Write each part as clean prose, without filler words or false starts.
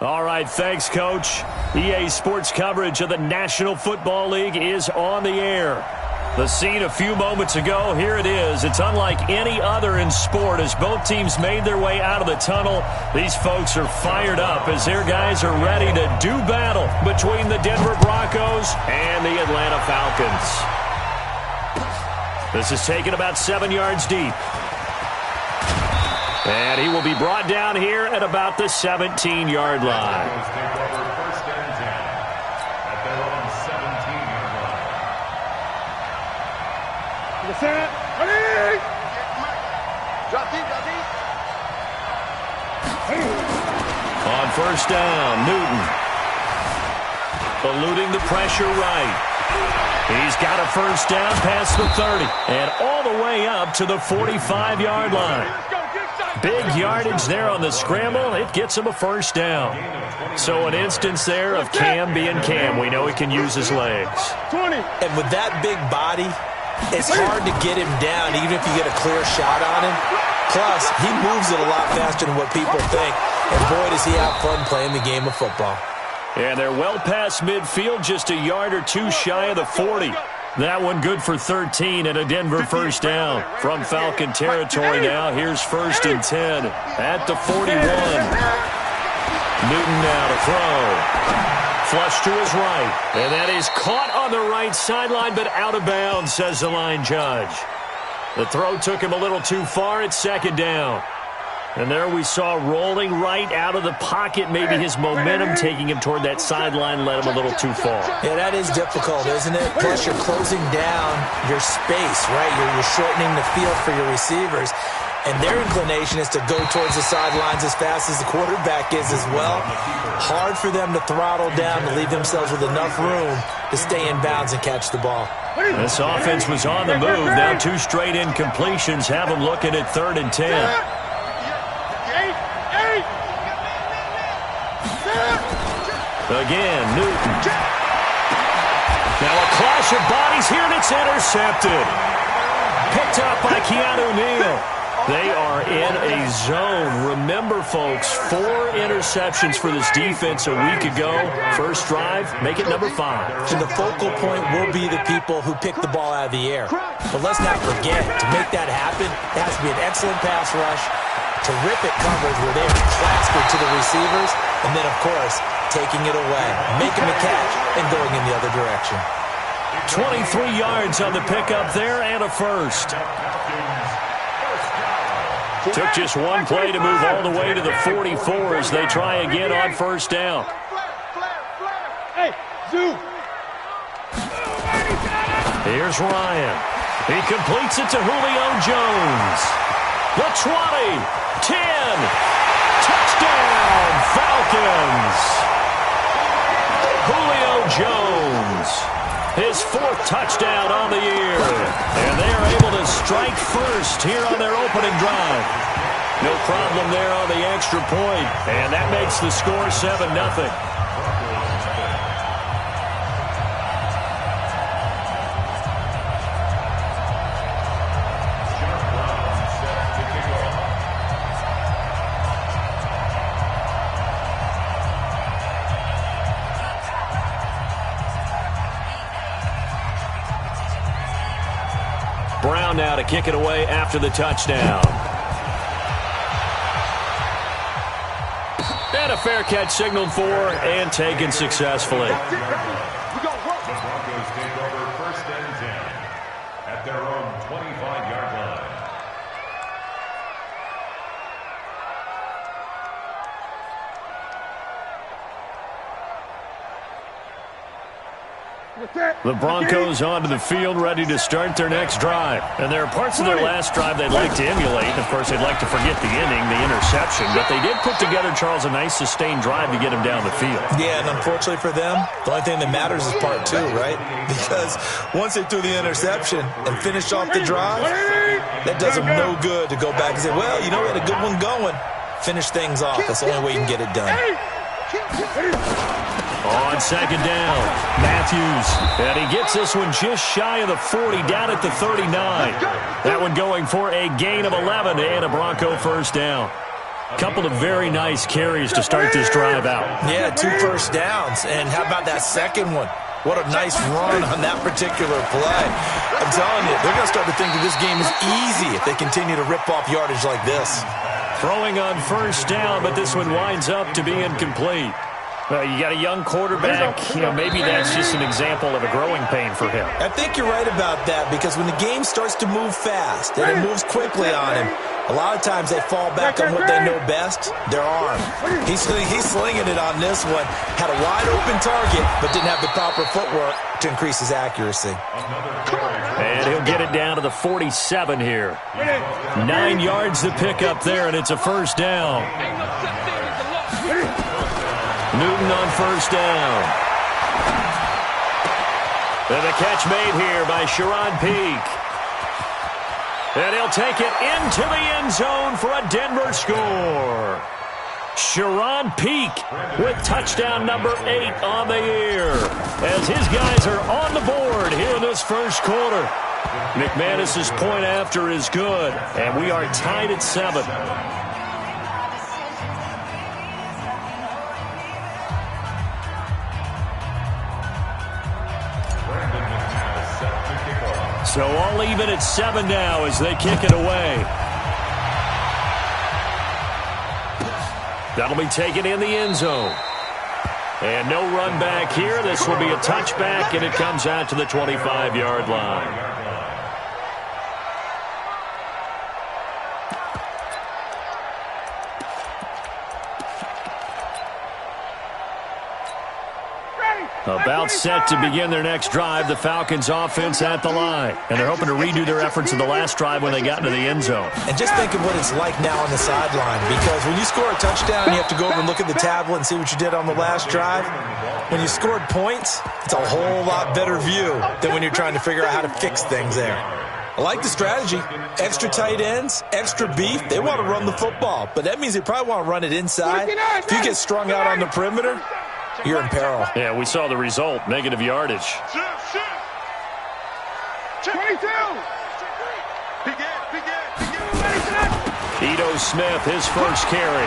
All right, thanks, Coach. EA Sports coverage of the National Football League is on the air. The scene a few moments ago, here it is. It's unlike any other in sport as both teams made their way out of the tunnel. These folks are fired up as their guys are ready to do battle between the Denver Broncos and the Atlanta Falcons. This is taken about 7 yards deep. And he will be brought down here at about the 17-yard line. On first down, Newton. Eluding the pressure right. He's got a first down past the 30 and all the way up to the 45-yard line. Big yardage there on the scramble. It gets him a first down. So an instance there of Cam being Cam. We know he can use his legs. And with that big body, it's hard to get him down even if you get a clear shot on him. Plus, he moves it a lot faster than what people think. And boy, does he have fun playing the game of football. And they're well past midfield, just a yard or two shy of the 40. That one good for 13 and a Denver first down. From Falcon territory now, here's 1st and 10 at the 41. Newton now to throw. Flush to his right. And that is caught on the right sideline, but out of bounds, says the line judge. The throw took him a little too far. It's 2nd down. And there we saw rolling right out of the pocket. Maybe his momentum taking him toward that sideline led him a little too far. Yeah, that is difficult, isn't it? Plus, you're closing down your space, right? You're shortening the field for your receivers. And their inclination is to go towards the sidelines as fast as the quarterback is as well. Hard for them to throttle down to leave themselves with enough room to stay in bounds and catch the ball. This offense was on the move. Now 2 straight incompletions have them looking at 3rd and 10. Again, Newton. Now a clash of bodies here, and it's intercepted. Picked up by Keanu Neal. They are in a zone. Remember, folks, 4 interceptions for this defense a week ago. First drive, make it number 5. And the focal point will be the people who pick the ball out of the air. But let's not forget, to make that happen, it has to be an excellent pass rush, terrific coverage where they're plastered to the receivers, and then, of course, taking it away, making the catch, and going in the other direction. 23 yards on the pickup there and a first. Took just one play to move all the way to the 44 as they try again on first down. Here's Ryan. He completes it to Julio Jones. The 20, 10, touchdown, Falcons. Julio Jones, his 4th touchdown on the year. And they are able to strike first here on their opening drive. No problem there on the extra point. And that makes the score 7-0. Brown now to kick it away after the touchdown. And a fair catch signaled for and taken successfully. The Broncos take over 1st and 10 at their own 25-yard line. The Broncos onto the field, ready to start their next drive. And there are parts of their last drive they'd like to emulate. Of course, they'd like to forget the inning, the interception. But they did put together, Charles, a nice sustained drive to get him down the field. Yeah, and unfortunately for them, the only thing that matters is part 2, right? Because once they threw the interception and finished off the drive, that does them no good to go back and say, well, you know, we had a good one going. Finish things off. That's the only way you can get it done. On 2nd down, Matthews, and he gets this one just shy of the 40, down at the 39. That one going for a gain of 11 and a Bronco first down. Couple of very nice carries to start this drive out. Yeah, 2 first downs. And how about that second one? What a nice run on that particular play. I'm telling you, they're going to start to think that this game is easy if they continue to rip off yardage like this. Throwing on first down, but this one winds up to be incomplete. You got a young quarterback. Maybe that's just an example of a growing pain for him. I think you're right about that, because when the game starts to move fast and it moves quickly on him, a lot of times they fall back on what they know best, their arm. He's slinging it on this one. Had a wide open target, but didn't have the proper footwork to increase his accuracy. And he'll get it down to the 47 here. 9 yards to pick up there, and it's a first down. Newton on first down. And the catch made here by Sharon Peak. And he'll take it into the end zone for a Denver score. Sharon Peak with touchdown number 8 on the year, as his guys are on the board here in this first quarter. McManus's point after is good, and we are tied at 7. So all even at 7 now as they kick it away. That'll be taken in the end zone. And no run back here. This will be a touchback, and it comes out to the 25-yard line. About set to begin their next drive, the Falcons offense at the line. And they're hoping to redo their efforts of the last drive when they got into the end zone. And just think of what it's like now on the sideline, because when you score a touchdown, you have to go over and look at the tablet and see what you did on the last drive. When you scored points, it's a whole lot better view than when you're trying to figure out how to fix things there. I like the strategy. Extra tight ends, extra beef. They want to run the football, but that means they probably want to run it inside. If you get strung out on the perimeter, you're in peril. Yeah, we saw the result. Negative yardage. 22. Ito Smith, his first carry.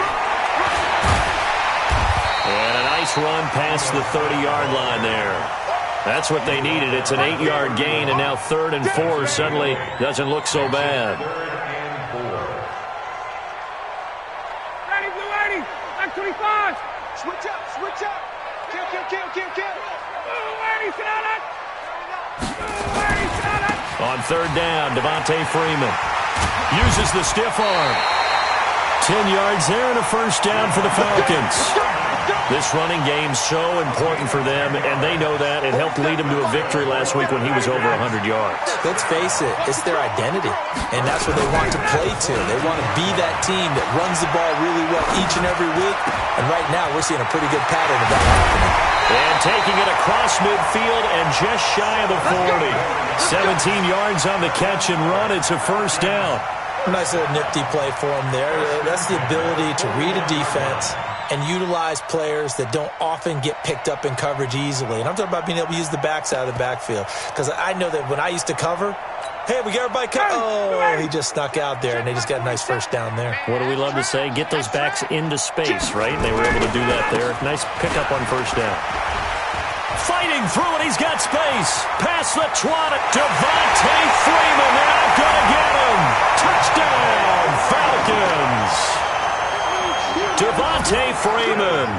And a nice run past the 30-yard line there. That's what they needed. It's an 8-yard gain, and now 3rd and 4 suddenly doesn't look so bad. Ready, blue 80. Back 25. Switch up, switch up. Kill. On 3rd down, Devontae Freeman uses the stiff arm. 10 yards there and a first down for the Falcons. This running game's so important for them, and they know that. It helped lead them to a victory last week when he was over 100 yards. Let's face it, it's their identity, and that's what they want to play to. They want to be that team that runs the ball really well each and every week, and right now we're seeing a pretty good pattern of that happening. And taking it across midfield and just shy of the 40. 17 yards on the catch and run. It's a first down. Nice little nifty play for him there. That's the ability to read a defense and utilize players that don't often get picked up in coverage easily. And I'm talking about being able to use the backside of the backfield. Because I know that when I used to cover, hey, we got everybody covered. Oh, he just snuck out there, and they just got a nice first down there. What do we love to say? Get those backs into space, right? They were able to do that there. Nice pickup on first down. Fighting through it, he's got space. Past the 20. Devontae Freeman, they're not going to get him. Touchdown, Falcons. Devontae Freeman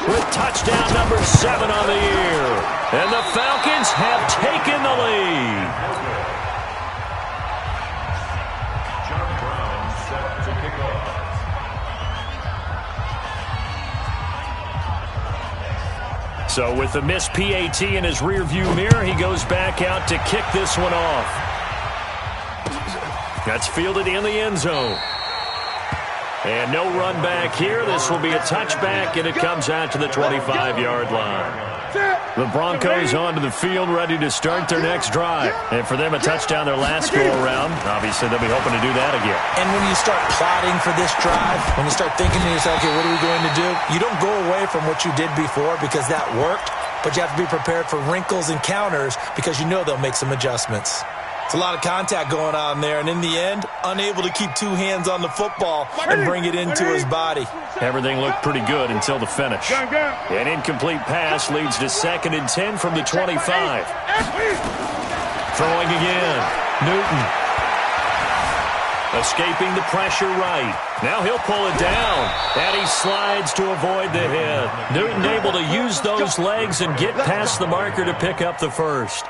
with touchdown number 7 on the year. And the Falcons have taken the lead. John Brown set to kick off. So with the missed PAT in his rearview mirror, he goes back out to kick this one off. That's fielded in the end zone. And no run back here. This will be a touchback, and it comes out to the 25-yard line. The Broncos onto the field, ready to start their next drive. And for them, a touchdown their last go-around. Obviously, they'll be hoping to do that again. And when you start plotting for this drive, when you start thinking to yourself, okay, what are we going to do? You don't go away from what you did before because that worked, but you have to be prepared for wrinkles and counters because you know they'll make some adjustments. It's a lot of contact going on there, and in the end, unable to keep two hands on the football and bring it into his body. Everything looked pretty good until the finish. An incomplete pass leads to 2nd and 10 from the 25. Throwing again. Newton. Escaping the pressure right. Now he'll pull it down. And he slides to avoid the hit. Newton able to use those legs and get past the marker to pick up the first.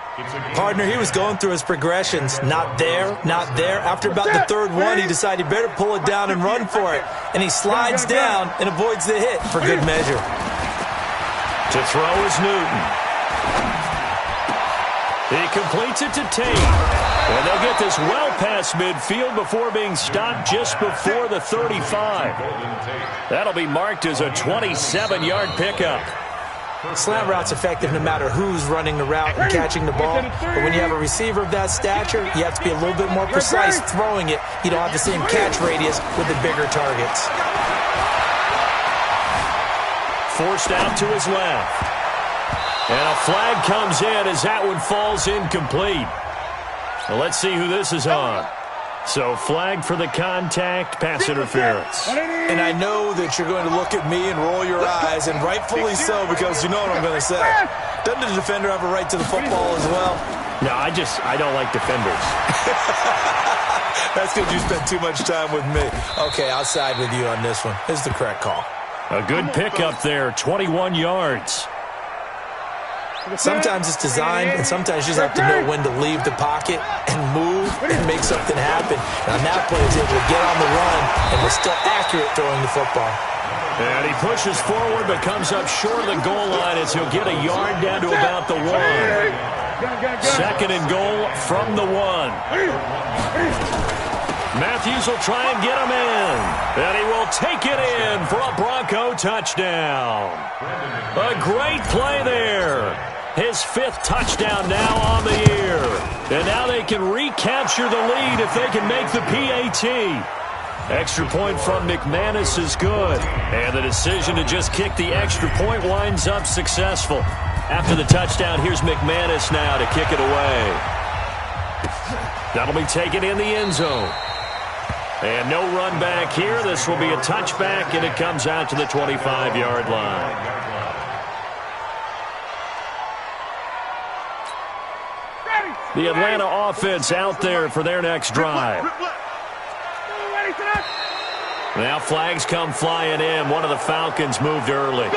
Partner, he was going through his progressions. Not there, not there. After about the third one, he decided he better pull it down and run for it. And he slides down and avoids the hit for good measure. To throw is Newton. He completes it to Tate. And they'll get this well past midfield before being stopped just before the 35. That'll be marked as a 27-yard pickup. Slant route's effective no matter who's running the route and catching the ball. But when you have a receiver of that stature, you have to be a little bit more precise throwing it. You don't have the same catch radius with the bigger targets. Forced out to his left. And a flag comes in as that one falls incomplete. Well, let's see who this is on. So flag for the contact, pass interference. And I know that you're going to look at me and roll your eyes, and rightfully so, because you know what I'm going to say. Doesn't the defender have a right to the football as well? No, I don't like defenders. That's because you spent too much time with me. Okay, I'll side with you on this one. This is the correct call. A good pickup there, 21 yards. Sometimes it's designed, and sometimes you just have to know when to leave the pocket and move and make something happen. And on that play, he's able to get on the run and was still accurate throwing the football. And he pushes forward but comes up short of the goal line as he'll get a yard down to about the 1. 2nd and goal from the 1. Matthews will try and get him in. And he will take it in for a Bronco touchdown. A great play there. His 5th touchdown now on the year. And now they can recapture the lead if they can make the PAT. Extra point from McManus is good. And the decision to just kick the extra point winds up successful. After the touchdown, here's McManus now to kick it away. That'll be taken in the end zone. And no run back here. This will be a touchback, and it comes out to the 25-yard line. The Atlanta offense out there for their next drive. Now flags come flying in. One of the Falcons moved early.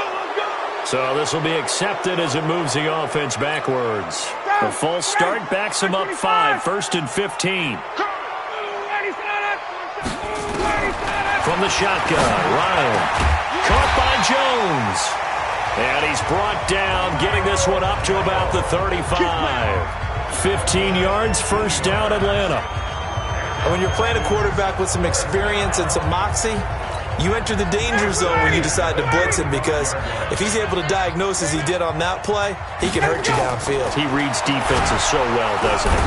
So this will be accepted as it moves the offense backwards. The false start backs them up 5, 1st and 15. From the shotgun, Ryan. Caught by Jones. And he's brought down, getting this one up to about the 35. 15 yards, first down, Atlanta. And when you're playing a quarterback with some experience and some moxie, you enter the danger zone when you decide to blitz him, because if he's able to diagnose as he did on that play, he can hurt you downfield. He reads defenses so well, doesn't he?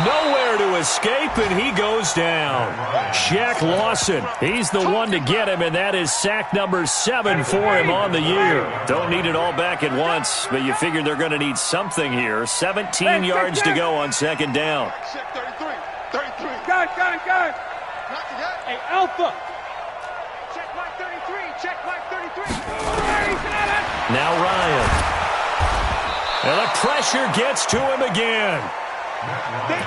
Nowhere to escape, and he goes down. Shaq Lawson, he's the one to get him, and that is sack number 7 for him on the year. Don't need it all back at once, but you figure they're going to need something here. 17 yards to go on 2nd down. 33. Got it. Hey, Alpha. Check mark 33. Now Ryan. And the pressure gets to him again.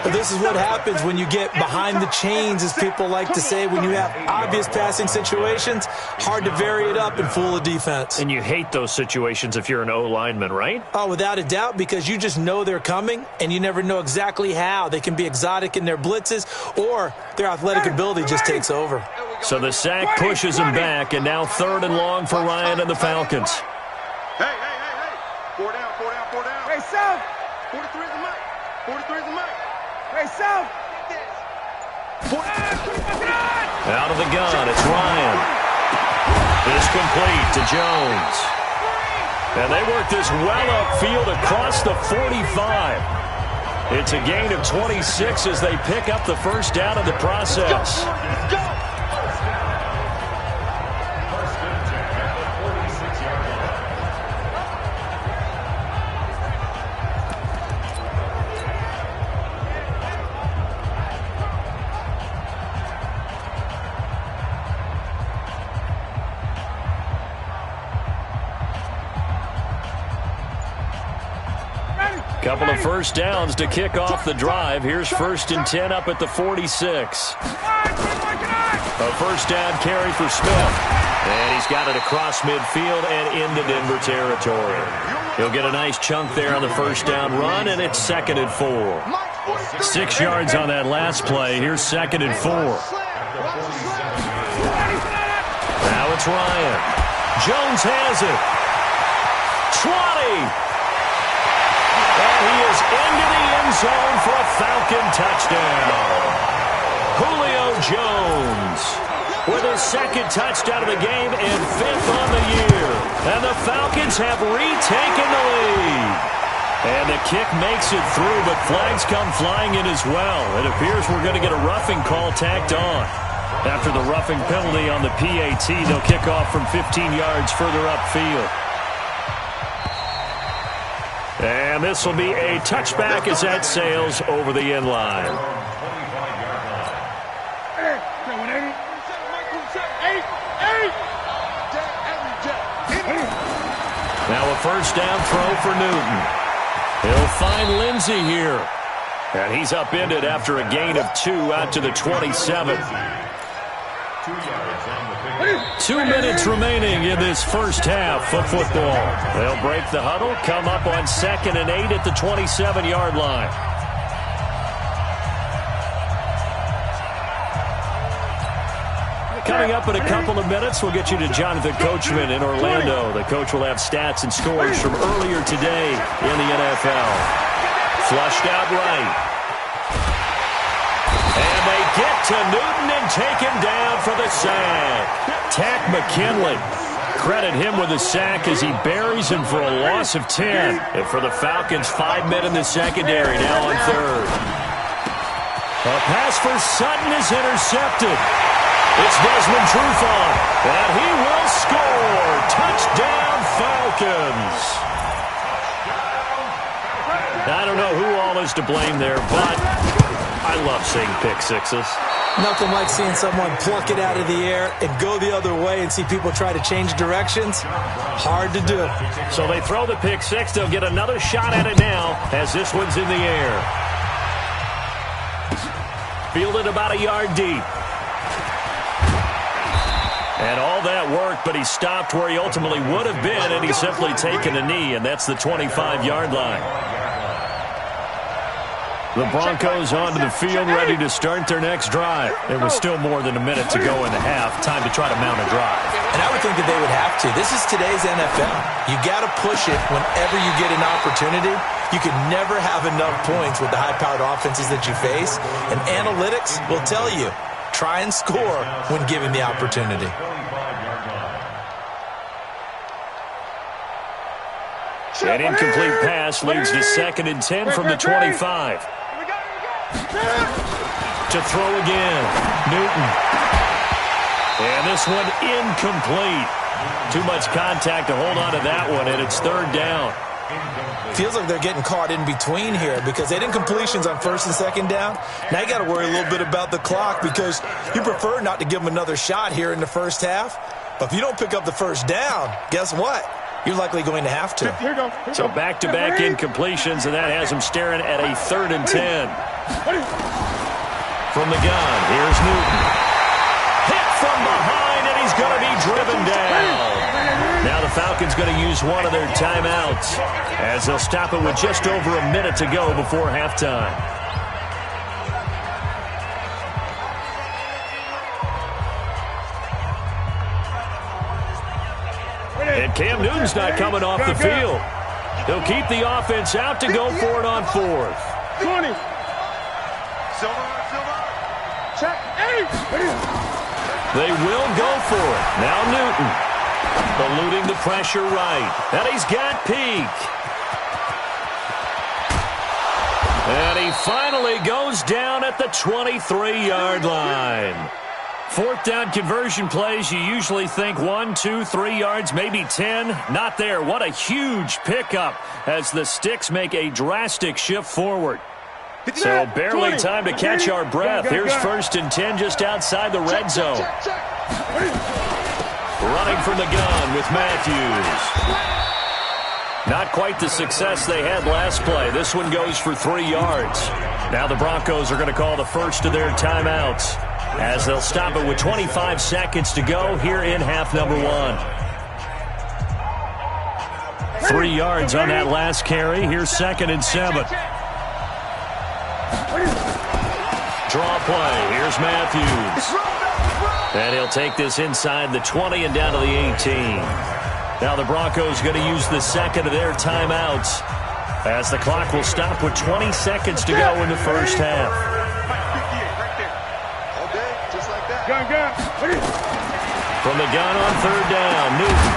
But this is what happens when you get behind the chains, as people like to say. When you have obvious passing situations, hard to vary it up and fool a defense. And you hate those situations if you're an O-lineman, right? Oh, without a doubt, because you just know they're coming, and you never know exactly how. They can be exotic in their blitzes, or their athletic ability just takes over. So the sack pushes him back, and now 3rd and long for Ryan and the Falcons. Hey. 4 down. Hey, South. 43 is the mic. Hey, South. Out of the gun, it's Ryan. It's complete to Jones. And they work this well upfield across the 45. It's a gain of 26 as they pick up the first down in the process. Couple of first downs to kick off the drive. Here's 1st and 10 up at the 46. A first down carry for Smith. And he's got it across midfield and into Denver territory. He'll get a nice chunk there on the first down run, and it's 2nd and 4. 6 yards on that last play. Here's 2nd and 4. Now it's Ryan. Jones has it. 20. And he is into the end zone for a Falcon touchdown. Julio Jones with his 2nd touchdown of the game and 5th on the year. And the Falcons have retaken the lead. And the kick makes it through, but flags come flying in as well. It appears we're going to get a roughing call tacked on. After the roughing penalty on the PAT, they'll kick off from 15 yards further upfield. And this will be a touchback as that sails over the end line. Now a first down throw for Newton. He'll find Lindsey here. And he's upended after a gain of 2 out to the 27. 2 minutes remaining in this first half of football. They'll break the huddle, come up on 2nd and 8 at the 27-yard line. Coming up in a couple of minutes, we'll get you to Jonathan Coachman in Orlando. The coach will have stats and scores from earlier today in the NFL. Flushed out right. And they get to Newton and take him down for the sack. Tack McKinley. Credit him with a sack as he buries him for a loss of 10. And for the Falcons, 5 men in the secondary, now on 3rd. A pass for Sutton is intercepted. It's Desmond Trufant, and he will score. Touchdown, Falcons. I don't know who all is to blame there, but I love seeing pick sixes. Nothing like seeing someone pluck it out of the air and go the other way and see people try to change directions. Hard to do. So they throw the pick six. They'll get another shot at it now as this one's in the air. Fielded about a yard deep. And all that worked, but he stopped where he ultimately would have been, and he's simply taken a knee, and that's the 25-yard line. The Broncos onto the field, ready to start their next drive. It was still more than a minute to go in the half. Time to try to mount a drive. And I would think that they would have to. This is today's NFL. You got to push it whenever you get an opportunity. You can never have enough points with the high-powered offenses that you face. And analytics will tell you, try and score when given the opportunity. An incomplete pass leads to 2nd and 10 from the 25. To throw again, Newton. And this one incomplete. Too much contact to hold on to that one, and it's 3rd down. Feels like they're getting caught in between here because they did incompletions on 1st and 2nd down. Now you got to worry a little bit about the clock because you prefer not to give them another shot here in the first half. But if you don't pick up the first down, guess what? You're likely going to have to. So back-to-back incompletions, and that has him staring at a 3rd and 10. From the gun, here's Newton. Hit from behind, and he's going to be driven down. Now the Falcons going to use one of their timeouts as they'll stop it with just over a minute to go before halftime. And Cam Newton's not coming off the field. He'll keep the offense out to go for it on 4th. 20. Silver. Check. 8. They will go for it. Now Newton. Eluding the pressure right. And he's got Peak. And he finally goes down at the 23-yard line. 4th down conversion plays, you usually think 1, 2, 3 yards, maybe 10. Not there. What a huge pickup as the Sticks make a drastic shift forward. So barely time to catch our breath. Here's 1st and 10 just outside the red zone. Running from the gun with Matthews. Not quite the success they had last play. This one goes for 3 yards. Now the Broncos are going to call the first of their timeouts as they'll stop it with 25 seconds to go here in half number 1. 3 yards on that last carry. Here's 2nd and 7. Draw play. Here's Matthews. And he'll take this inside the 20 and down to the 18. Now the Broncos going to use the second of their timeouts as the clock will stop with 20 seconds to go in the first half. From the gun on 3rd down, Newton.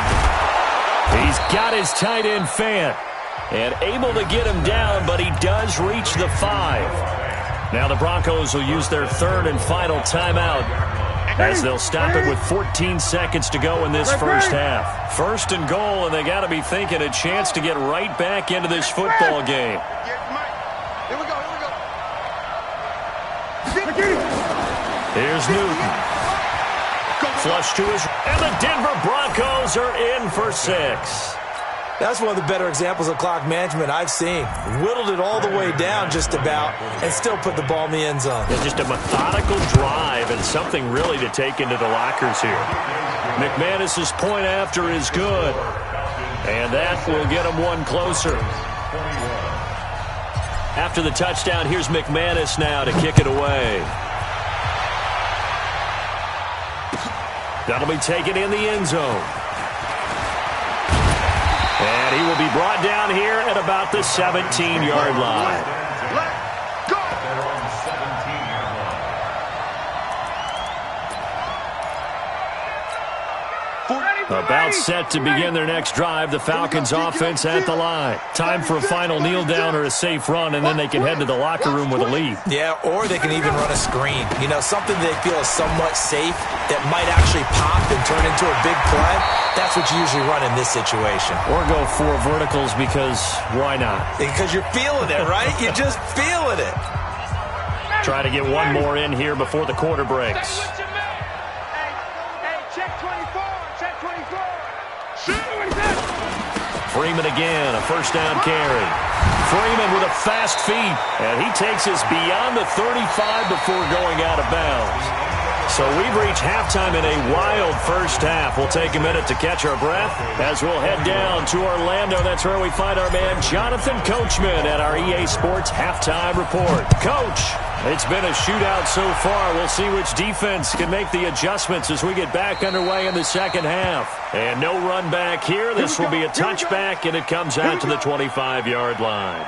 He's got his tight end Fant and able to get him down, but he does reach the 5. Now the Broncos will use their 3rd and final timeout as they'll stop it with 14 seconds to go in this first half. 1st and goal, and they got to be thinking a chance to get right back into this football game. Here we go. Here's Newton. Flush to his, and the Denver Broncos are in for 6. That's one of the better examples of clock management I've seen. Whittled it all the way down just about and still put the ball in the end zone. Yeah, just a methodical drive and something really to take into the lockers here. McManus's point after is good. And that will get him one closer. After the touchdown, here's McManus now to kick it away. That'll be taken in the end zone. And he will be brought down here at about the 17-yard line. About set to begin their next drive. The Falcons offense at the line. Time for a final kneel down or a safe run, and then they can head to the locker room with a lead. Yeah, or they can even run a screen. You know, something they feel is somewhat safe that might actually pop and turn into a big play. That's what you usually run in this situation. Or go 4 verticals because why not? Because you're feeling it, right? You're just feeling it. Try to get one more in here before the quarter breaks. Freeman again, a first down carry. Freeman with a fast feet, and he takes us beyond the 35 before going out of bounds. So we've reached halftime in a wild first half. We'll take a minute to catch our breath as we'll head down to Orlando. That's where we find our man Jonathan Coachman at our EA Sports Halftime Report. Coach, it's been a shootout so far. We'll see which defense can make the adjustments as we get back underway in the second half. And no run back here. This will be a touchback, and it comes out to the 25-yard line.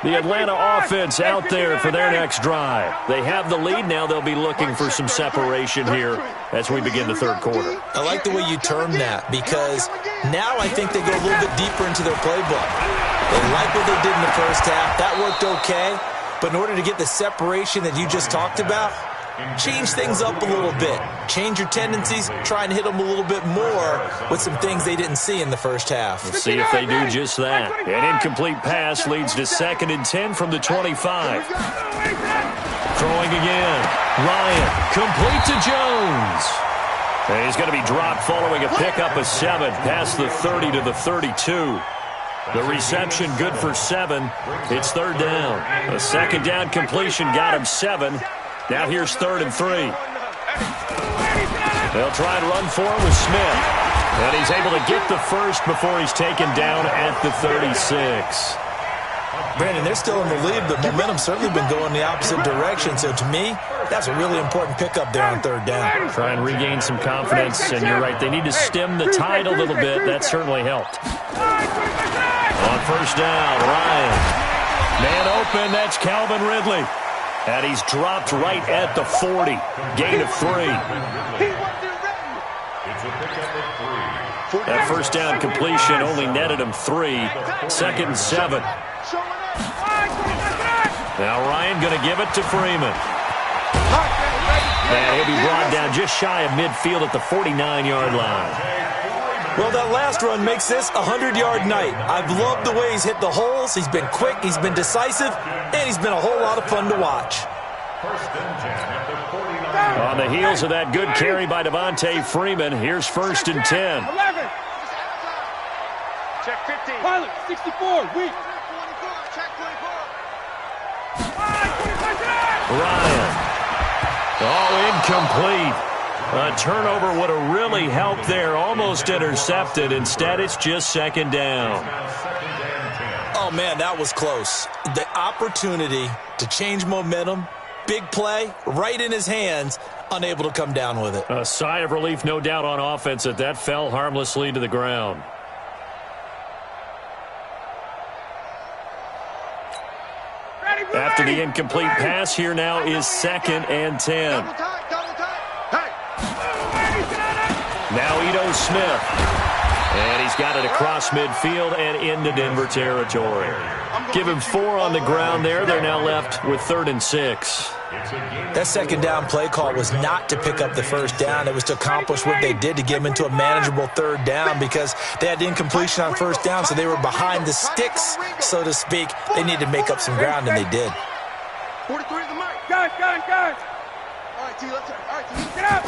The Atlanta offense out there for their next drive. They have the lead. Now they'll be looking for some separation here as we begin the third quarter. I like the way you term that because now I think they go a little bit deeper into their playbook. They like what they did in the first half. That worked okay. But in order to get the separation that you just talked about, change things up a little bit. Change your tendencies. Try and hit them a little bit more with some things they didn't see in the first half. We'll see if they do just that. An incomplete pass leads to 2nd and 10 from the 25. Throwing again. Ryan, complete to Jones. And he's going to be dropped following a pickup of 7 past the 30 to the 32. The reception good for 7. It's 3rd down. A 2nd down completion got him 7. Now here's 3rd and 3. They'll try and run for him with Smith. And he's able to get the first before he's taken down at the 36. Brandon, they're still in the lead. The momentum's certainly been going the opposite direction. So to me, that's a really important pickup there on 3rd down. Try and regain some confidence. And you're right, they need to stem the tide a little bit. That certainly helped. On 1st down, Ryan. Man open, that's Calvin Ridley. And he's dropped right at the 40. Gain of 3. That 1st down completion only netted him 3. 2nd and 7. Now Ryan going to give it to Freeman. And he'll be brought down just shy of midfield at the 49-yard line. Well, that last run makes this a 100-yard night. I've loved the way he's hit the holes. He's been quick, he's been decisive, and he's been a whole lot of fun to watch. On the heels of that good carry by Devontae Freeman, here's 1st and 10. 11. Check 15. Pilot, 64, weak. Check 24. Ryan. Oh, incomplete. A turnover would have really helped there. Almost intercepted. Instead, it's just 2nd down. Oh, man, that was close. The opportunity to change momentum, big play, right in his hands, unable to come down with it. A sigh of relief, no doubt, on offense that fell harmlessly to the ground. After the incomplete pass, here now is 2nd and 10. Now Ito Smith. And he's got it across midfield and into Denver territory. Give him 4 on the ground there. They're now left with 3rd and 6. That 2nd down play call was not to pick up the 1st down. It was to accomplish what they did to get him into a manageable 3rd down because they had the incompletion on 1st down, so they were behind the sticks, so to speak. They needed to make up some ground, and they did. 43 is the mic. Gun. All right, T, let's get up.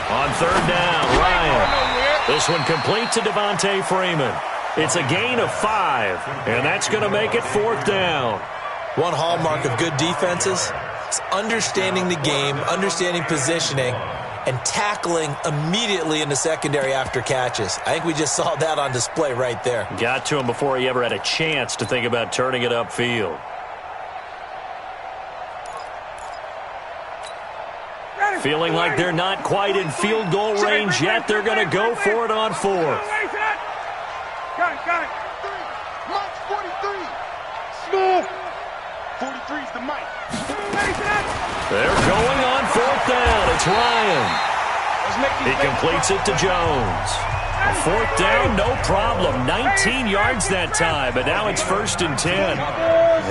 On 3rd down, Ryan. This one complete to Devontae Freeman. It's a gain of 5, and that's going to make it 4th down. One hallmark of good defenses is understanding the game, understanding positioning, and tackling immediately in the secondary after catches. I think we just saw that on display right there. Got to him before he ever had a chance to think about turning it upfield. Feeling like they're not quite in field goal range yet. They're going to go for it on 4th. Got it. Mike, 43. Smooth. 43 is the mic. They're going on 4th down. It's Ryan. He completes it to Jones. 4th down, no problem. 19 yards that time, but now it's 1st and 10.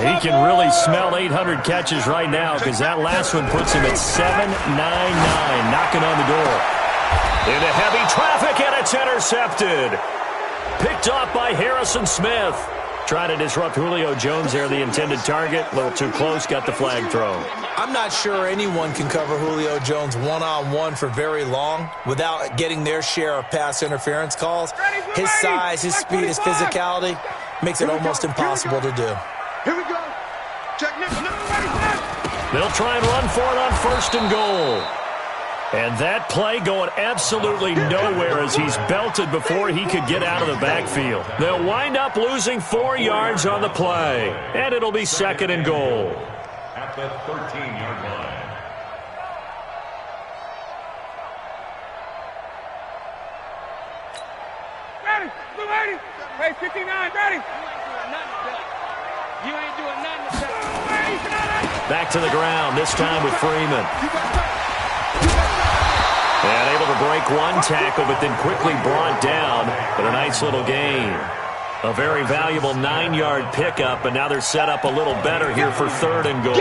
He can really smell 800 catches right now because that last one puts him at 799, knocking on the door. Into heavy traffic, and it's intercepted. Picked off by Harrison Smith. Trying to disrupt Julio Jones there, the intended target. A little too close, got the flag thrown. I'm not sure anyone can cover Julio Jones one-on-one for very long without getting their share of pass interference calls. His size, his speed, his physicality makes it almost impossible to do. Here we go. Check next. They'll try and run for it on 1st and goal. And that play going absolutely nowhere as he's belted before he could get out of the backfield. They'll wind up losing 4 yards on the play. And it'll be 2nd and goal. At the 13-yard line. Ready. Hey, 59, ready. You ain't doing nothing. Back to the ground, this time with Freeman. And able to break one tackle, but then quickly brought down. But a nice little gain. A very valuable 9-yard pickup, and now they're set up a little better here for 3rd and goal.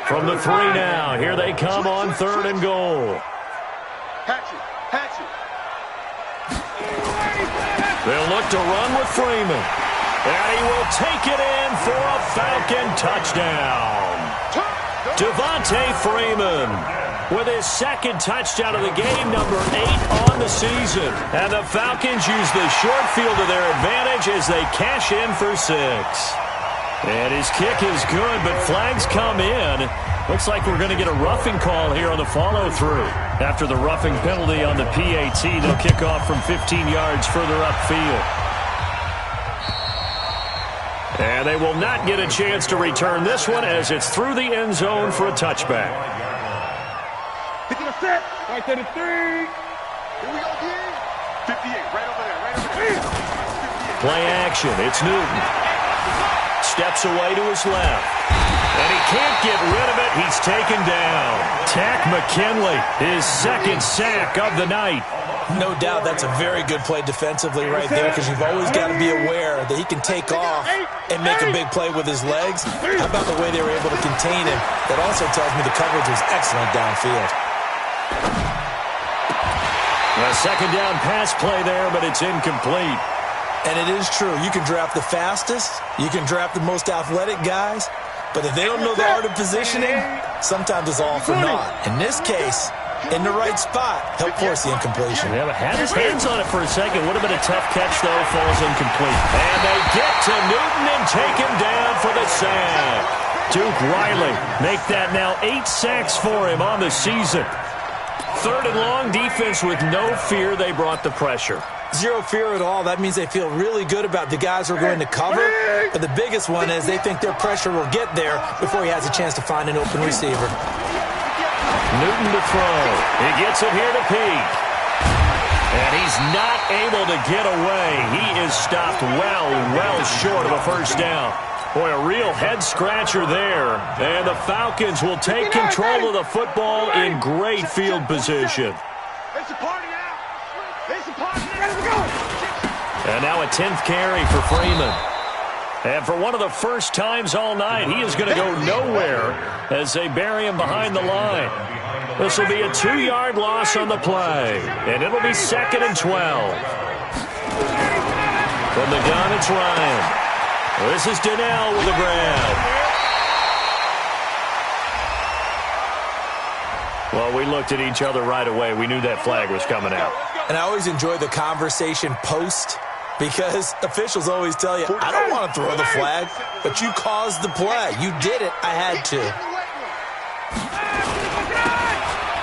From the 3 now, here they come on 3rd and goal. They'll look to run with Freeman. And he will take it in for a Falcon touchdown. Devontae Freeman with his 2nd touchdown of the game, number 8 on the season. And the Falcons use the short field to their advantage as they cash in for 6. And his kick is good, but flags come in. Looks like we're going to get a roughing call here on the follow-through. After the roughing penalty on the PAT, they'll kick off from 15 yards further upfield. And they will not get a chance to return this one as it's through the end zone for a touchback. Set. Right to the 3. Here we go, again. 58, right over there. Play action. It's Newton. Steps away to his left. And he can't get rid of it. He's taken down. Tack McKinley, his 2nd sack of the night. No doubt that's a very good play defensively right there because you've always got to be aware that he can take off and make a big play with his legs. How about the way they were able to contain him? That also tells me the coverage was excellent downfield. A second down pass play there, but it's incomplete. And it is true. You can draft the fastest. You can draft the most athletic guys. But if they don't know the art of positioning, sometimes it's all for naught. In this case, in the right spot, help force the incompletion. Yeah, but had his hands on it for a second. Would have been a tough catch, though. Falls incomplete. And they get to Newton and take him down for the sack. Duke Riley make that now 8 sacks for him on the season. Third and long, defense with no fear. They brought the pressure. Zero fear at all. That means they feel really good about the guys who are going to cover. But the biggest one is they think their pressure will get there before he has a chance to find an open receiver. Newton to throw. He gets it here to Peake. And he's not able to get away. He is stopped well short of a first down. Boy, a real head-scratcher there. And the Falcons will take control of the football in great field position. It's a party out. It's a party out. Let's go. And now a 10th carry for Freeman. And for one of the first times all night, he is going to go nowhere as they bury him behind the line. This will be a 2-yard loss on the play. And it'll be 2nd and 12. From the gun, it's Ryan. This is Donnell with the grab. Well, we looked at each other right away. We knew that flag was coming out. And I always enjoy the conversation post because officials always tell you, I don't want to throw the flag, but you caused the play. You did it. I had to.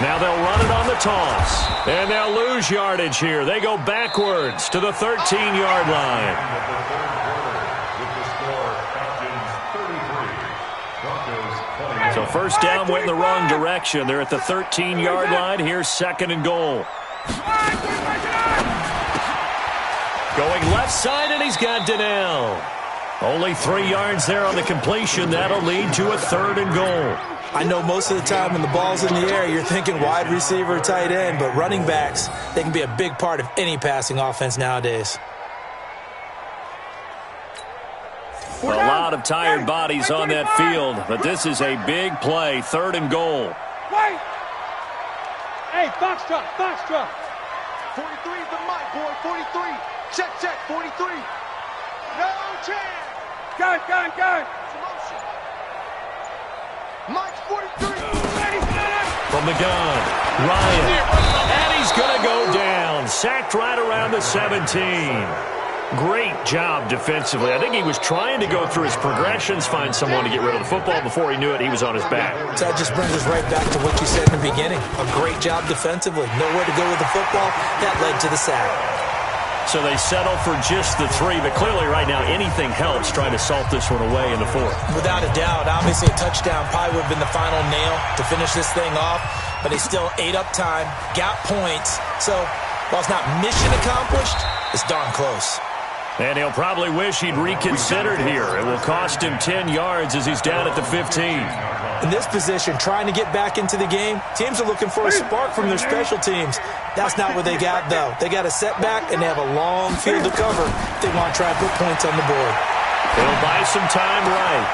Now they'll run it on the toss. And they'll lose yardage here. They go backwards to the 13-yard line. So first down went in the wrong direction. They're at the 13-yard line. Here's 2nd and goal. Going left side, and he's got Donnell. Only 3 yards there on the completion. That'll lead to a 3rd and goal. I know most of the time when the ball's in the air, you're thinking wide receiver, tight end, but running backs, they can be a big part of any passing offense nowadays. A lot of tired bodies on that field, but this is a big play. 3rd and goal. Wait! Hey, Foxtrot! 43 is the mic, boy. 43. Check, 43. No chance. Gun. Mike's 43. From the gun, Ryan. And he's going to go down. Sacked right around the 17. Great job defensively. I think he was trying to go through his progressions, find someone to get rid of the football. Before he knew it, he was on his back. So that just brings us right back to what you said in the beginning. A great job defensively. Nowhere to go with the football. That led to the sack. So they settle for just the 3, but clearly right now anything helps trying to salt this one away in the 4th. Without a doubt. Obviously a touchdown probably would have been the final nail to finish this thing off, but they still ate up time, got points. So while it's not mission accomplished, it's darn close. And he'll probably wish he'd reconsidered here. It will cost him 10 yards as he's down at the 15. In this position, trying to get back into the game, teams are looking for a spark from their special teams. That's not what they got, though. They got a setback, and they have a long field to cover if they want to try and put points on the board. He'll buy some time right.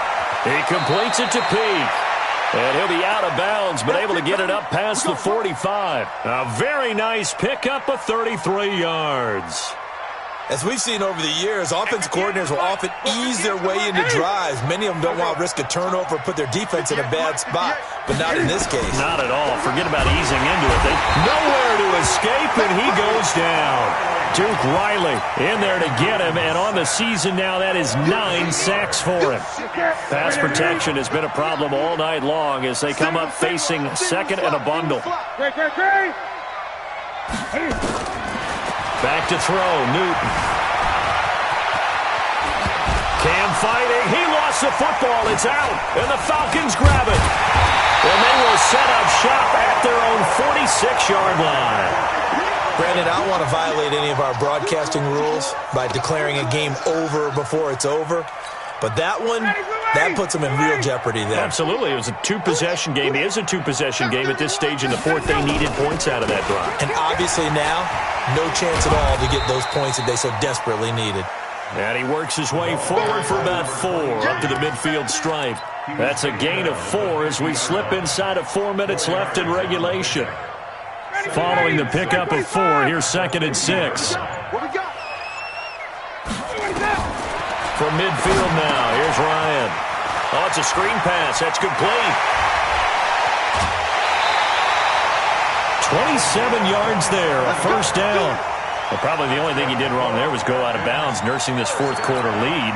He completes it to Peake. And he'll be out of bounds, but able to get it up past the 45. A very nice pickup of 33 yards. As we've seen over the years, offensive coordinators will often ease their way into drives. Many of them don't want to risk a turnover or put their defense in a bad spot, but not in this case. Not at all. Forget about easing into it. They nowhere to escape, and he goes down. Duke Riley in there to get him, and on the season now, that is 9 sacks for him. Pass protection has been a problem all night long as they come up facing 2nd and a bundle. Back to throw, Newton. Cam fighting. He lost the football. It's out. And the Falcons grab it. And they will set up shop at their own 46-yard line. Brandon, I don't want to violate any of our broadcasting rules by declaring a game over before it's over. But that one, that puts them in real jeopardy there. Absolutely. It was a 2-possession game. It is a 2-possession game at this stage in the 4th. They needed points out of that drive. And obviously now, no chance at all to get those points that they so desperately needed. And he works his way forward for about 4 up to the midfield stripe. That's a gain of 4 as we slip inside of 4 minutes left in regulation. following the pickup of 4. Here's 2nd and 6. What we got? From midfield now, here's Ryan. Oh, it's a screen pass. That's complete. 27 yards there, a first down. Well, probably the only thing he did wrong there was go out of bounds, nursing this fourth-quarter lead.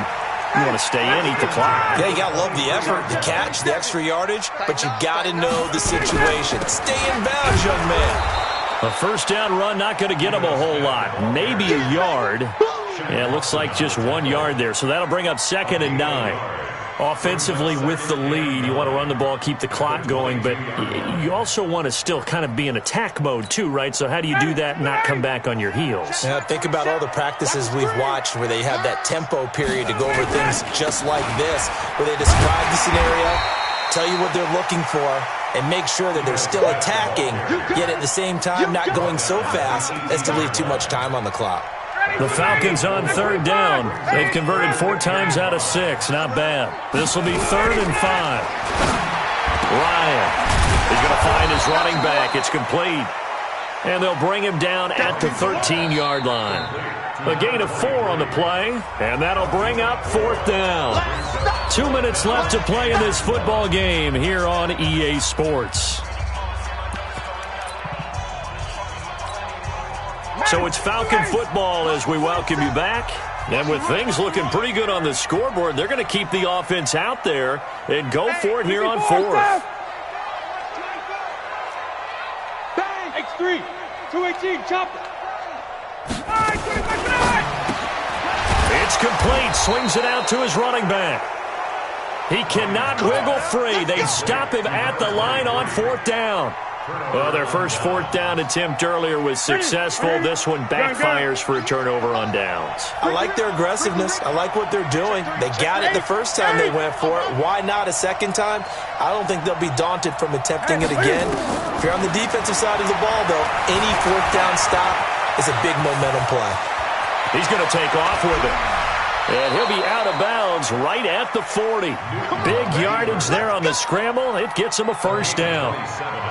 You want to stay in, eat the clock. Yeah, you got to love the effort, the catch, the extra yardage, but you got to know the situation. Stay in bounds, young man. A first down run, not going to get him a whole lot. Maybe a yard. Yeah, it looks like just 1 yard there. So that'll bring up 2nd and 9. Offensively with the lead, you want to run the ball, keep the clock going, but you also want to still kind of be in attack mode too, right? So how do you do that and not come back on your heels? Yeah, think about all the practices we've watched where they have that tempo period to go over things just like this, where they describe the scenario, tell you what they're looking for, and make sure that they're still attacking, yet at the same time not going so fast as to leave too much time on the clock. The Falcons on 3rd down. They've converted 4 times out of 6. Not bad. This will be 3rd and 5. Ryan is going to find his running back. It's complete. And they'll bring him down at the 13-yard line. A gain of 4 on the play, and that'll bring up 4th down. 2 minutes left to play in this football game here on EA Sports. So it's Falcon football as we welcome you back. And with things looking pretty good on the scoreboard, they're going to keep the offense out there and go for it here on 4th. Bang! X3, 218, chopper. It's complete. Swings it out to his running back. He cannot wiggle free. They stop him at the line on 4th down. Well, their first 4th down attempt earlier was successful. This one backfires for a turnover on downs. I like their aggressiveness. I like what they're doing. They got it the first time they went for it. Why not a second time? I don't think they'll be daunted from attempting it again. If you're on the defensive side of the ball, though, any 4th down stop is a big momentum play. He's going to take off with it. And he'll be out of bounds right at the 40. Big yardage there on the scramble. It gets him a first down.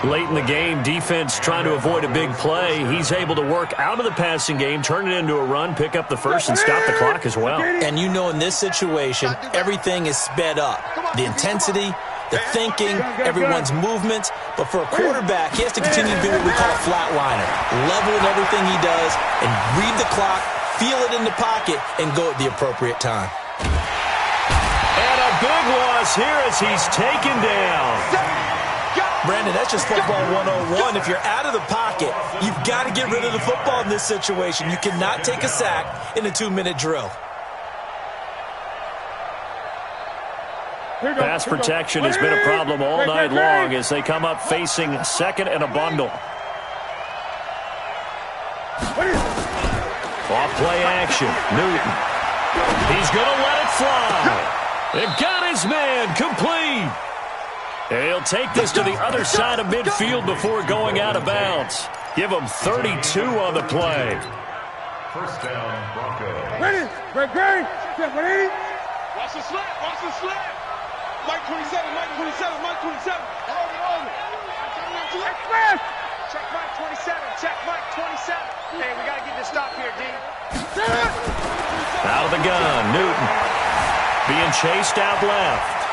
Late in the game, defense trying to avoid a big play. He's able to work out of the passing game, turn it into a run, pick up the first, and stop the clock as well. And you know in this situation, everything is sped up. The intensity, the thinking, everyone's movement. But for a quarterback, he has to continue to be what we call a flatliner. Level in everything he does and read the clock, feel it in the pocket, and go at the appropriate time. And a big loss here as he's taken down. Brandon, that's just football 101. If you're out of the pocket, you've got to get rid of the football in this situation. You cannot take a sack in a 2-minute drill. Pass protection has been a problem all night long as they come up facing 2nd and a bundle. Off play action. Newton. He's going to let it fly. They've got his man complete. And he'll take this to the other side of midfield before going out of bounds. Give him 32 on the play. First down, Broncos. Ready? Ready? Ready? Watch the slap. Watch the slap. Mike 27. Mike 27. Mike 27. Hold it. Express. Check Mike 27. Check Mike 27. Hey, we got to get this stop here, D. Out of the gun, Newton. Being chased out left.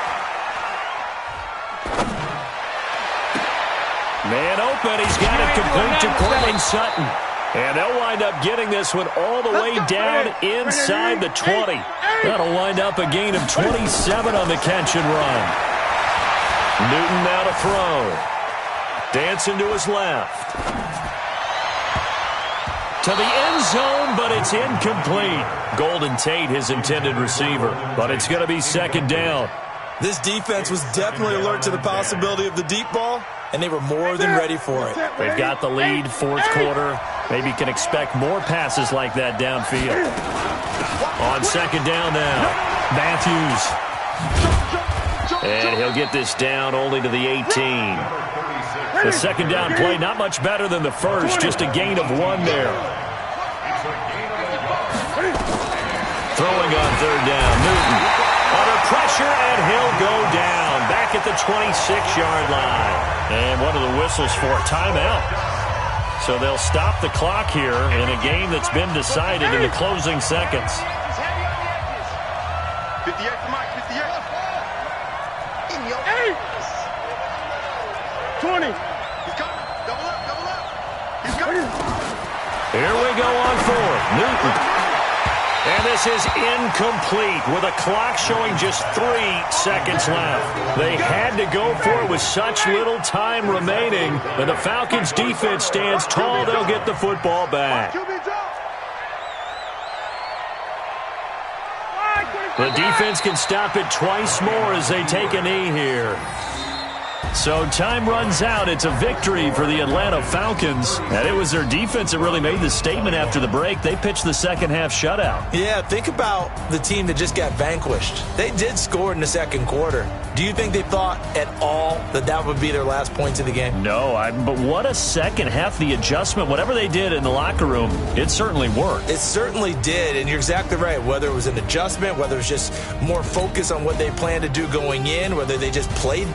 Man open, he's got it complete to Cortland Sutton. And they'll wind up getting this one all the way down inside the 20. That'll wind up a gain of 27 on the catch and run. Newton now to throw. Dancing to his left. To the end zone, but it's incomplete. Golden Tate, his intended receiver. But it's going to be 2nd down. This defense was definitely alert to the possibility of the deep ball, and they were more than ready for it. They've got the lead, 4th quarter. Maybe can expect more passes like that downfield. On 2nd down now, Matthews. And he'll get this down only to the 18. The 2nd down play, not much better than the first, just a gain of 1 there. Throwing on 3rd down, Newton. Under pressure, and he'll go down. Back at the 26-yard line. And one of the whistles for a timeout. So they'll stop the clock here in a game that's been decided in the closing seconds. 58 for Mike, 58. 20. He's coming. Double up, double up. He's coming. Here we go on fourth. Newton. And this is incomplete with a clock showing just 3 seconds left. They had to go for it with such little time remaining. And the Falcons defense stands tall. They'll get the football back. The defense can stop it twice more as they take a knee here. So time runs out. It's a victory for the Atlanta Falcons. And it was their defense that really made the statement after the break. They pitched the second half shutout. Yeah, think about the team that just got vanquished. They did score in the second quarter. Do you think they thought at all that that would be their last points of the game? No, but what a second half. The adjustment, whatever they did in the locker room, it certainly worked. It certainly did, and you're exactly right. Whether it was an adjustment, whether it was just more focus on what they planned to do going in, whether they just played